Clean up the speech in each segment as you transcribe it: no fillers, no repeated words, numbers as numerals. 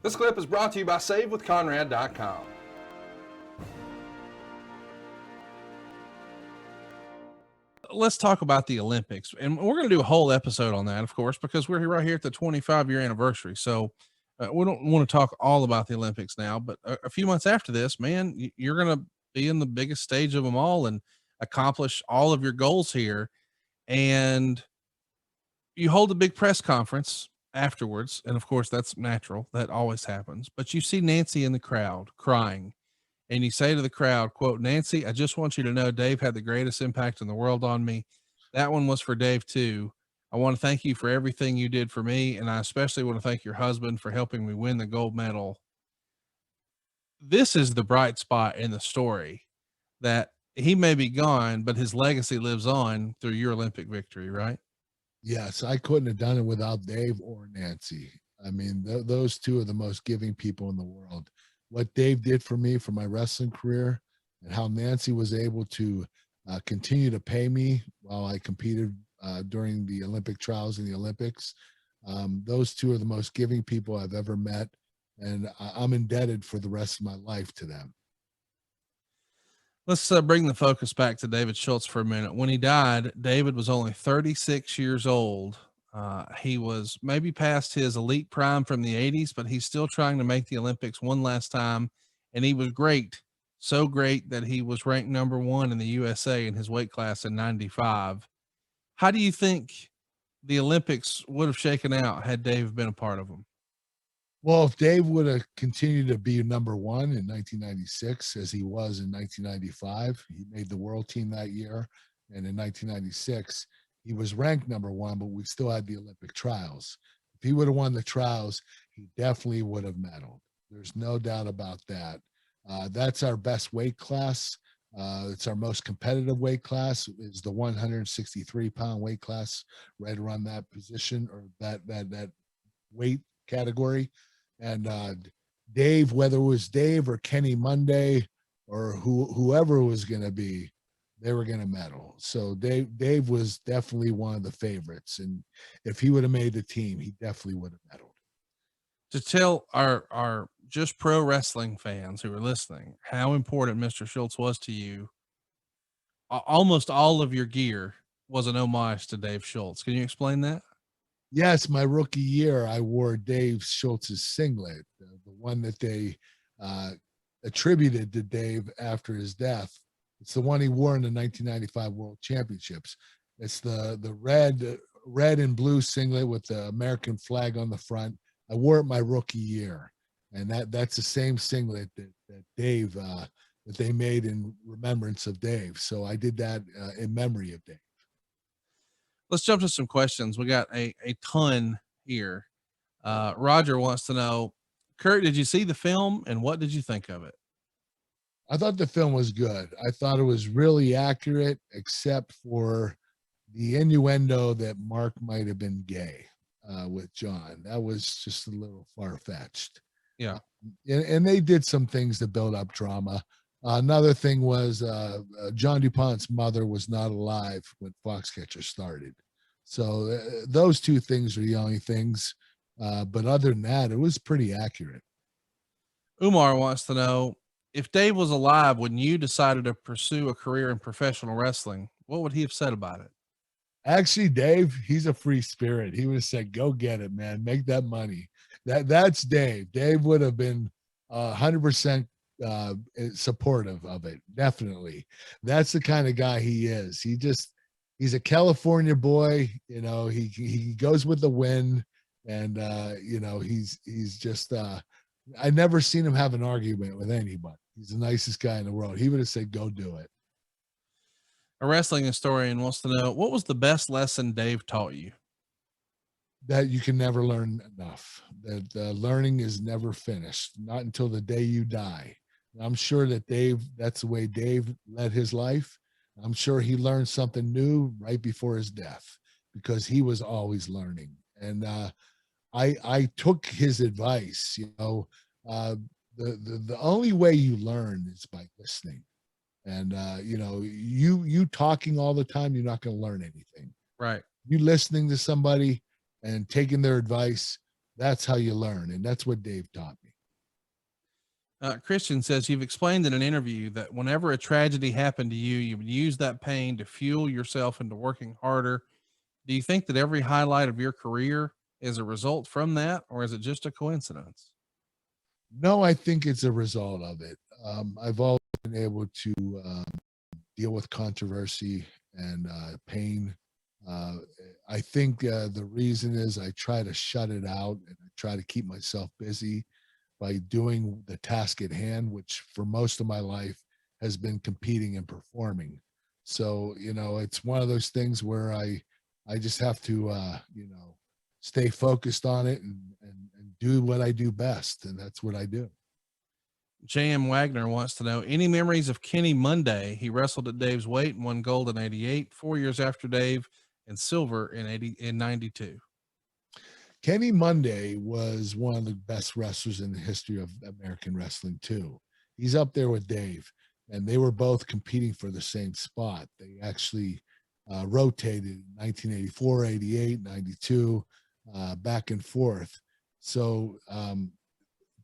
This clip is brought to you by SaveWithConrad.com. Let's talk about the Olympics, and we're going to do a whole episode on that, of course, because we're right here at the 25-year anniversary. So we don't want to talk all about the Olympics now, but a few months after this, man, you're going to be in the biggest stage of them all and accomplish all of your goals here. And you hold a big press conference afterwards. And of course, that's natural. That always happens. But you see Nancy in the crowd crying. And you say to the crowd, quote, "Nancy, I just want you to know Dave had the greatest impact in the world on me. That one was for Dave too. I want to thank you for everything you did for me. And I especially want to thank your husband for helping me win the gold medal." This is the bright spot in the story, that he may be gone, but his legacy lives on through your Olympic victory, right? Yes, I couldn't have done it without Dave or Nancy. I mean, those two are the most giving people in the world. What Dave did for me for my wrestling career, and how Nancy was able to continue to pay me while I competed during the Olympic trials in the Olympics. Those two are the most giving people I've ever met, and I'm indebted for the rest of my life to them. Let's bring the focus back to David Schultz for a minute. When he died, David was only 36 years old. He was maybe past his elite prime from the 80s, but he's still trying to make the Olympics one last time. And he was great, so great that he was ranked number 1 in the USA in his weight class in 95. How do you think the Olympics would have shaken out had Dave been a part of them? Well, if Dave would have continued to be number 1 in 1996, as he was in 1995, he made the world team that year. And in 1996, he was ranked number 1, but we still had the Olympic trials. If he would have won the trials, he definitely would have medaled. There's no doubt about that. That's our best weight class. It's our most competitive weight class, is the 163-pound weight class, right around that position, or that weight category. And Dave, whether it was Dave or Kenny Monday or whoever it was going to be, they were going to medal. So Dave was definitely one of the favorites. And if he would have made the team, he definitely would have medaled. To tell our just pro wrestling fans who are listening how important Mr. Schultz was to you, almost all of your gear was an homage to Dave Schultz. Can you explain that? Yes, my rookie year, I wore Dave Schultz's singlet, the one that they attributed to Dave after his death. It's the one he wore in the 1995 World Championships. It's the red and blue singlet with the American flag on the front. I wore it my rookie year, and that's the same singlet that Dave that they made in remembrance of Dave. So I did that in memory of Dave. Let's jump to some questions. We got a ton here. Roger wants to know, Kurt, did you see the film and what did you think of it? I thought the film was good. I thought it was really accurate, except for the innuendo that Mark might have been gay with John. That was just a little far-fetched. Yeah. And they did some things to build up drama. Another thing was John DuPont's mother was not alive when Foxcatcher started. So those two things are the only things. But other than that, it was pretty accurate. Umar wants to know, if Dave was alive when you decided to pursue a career in professional wrestling, what would he have said about it? Actually, Dave, he's a free spirit. He would have said, "Go get it, man. Make that money." That's Dave. Dave would have been 100% supportive of it. Definitely. That's the kind of guy he is. He's a California boy. You know, he goes with the wind, and you know, he's just I never seen him have an argument with anybody. He's the nicest guy in the world. He would have said, "Go do it." A wrestling historian wants to know, what was the best lesson Dave taught you? That you can never learn enough. That learning is never finished, not until the day you die. And I'm sure that that's the way Dave led his life. I'm sure he learned something new right before his death, because he was always learning. And I took his advice. You know, the only way you learn is by listening. And you know, you talking all the time, you're not going to learn anything. Right. You listening to somebody and taking their advice, That's how you learn. And that's what Dave taught me. Christian says, you've explained in an interview that whenever a tragedy happened to you, you would use that pain to fuel yourself into working harder. Do you think that every highlight of your career is a result from that, or is it just a coincidence? No, I think it's a result of it. I've always been able to deal with controversy and pain. I think the reason is I try to shut it out, and I try to keep myself busy by doing the task at hand, which for most of my life has been competing and performing. So, it's one of those things where I just have to, stay focused on it and do what I do best. And that's what I do. J.M. Wagner wants to know, any memories of Kenny Monday? He wrestled at Dave's weight and won gold in 88, 4 years after Dave, and silver in 92. Kenny Monday was one of the best wrestlers in the history of American wrestling too. He's up there with Dave, and they were both competing for the same spot. They actually rotated in 1984, 88, 92, back and forth. So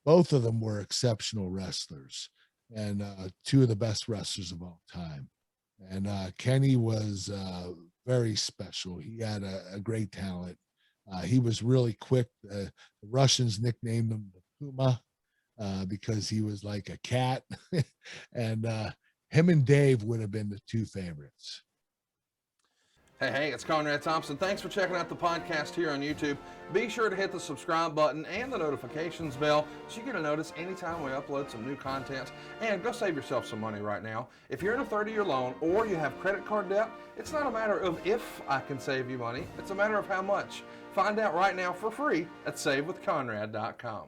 both of them were exceptional wrestlers and two of the best wrestlers of all time. And Kenny was very special. He had a great talent. He was really quick. The Russians nicknamed him the Puma because he was like a cat. And him and Dave would have been the two favorites. Hey, it's Conrad Thompson. Thanks for checking out the podcast here on YouTube. Be sure to hit the subscribe button and the notifications bell so you get a notice anytime we upload some new content. And go save yourself some money right now. If you're in a 30-year loan or you have credit card debt, it's not a matter of if I can save you money. It's a matter of how much. Find out right now for free at SaveWithConrad.com.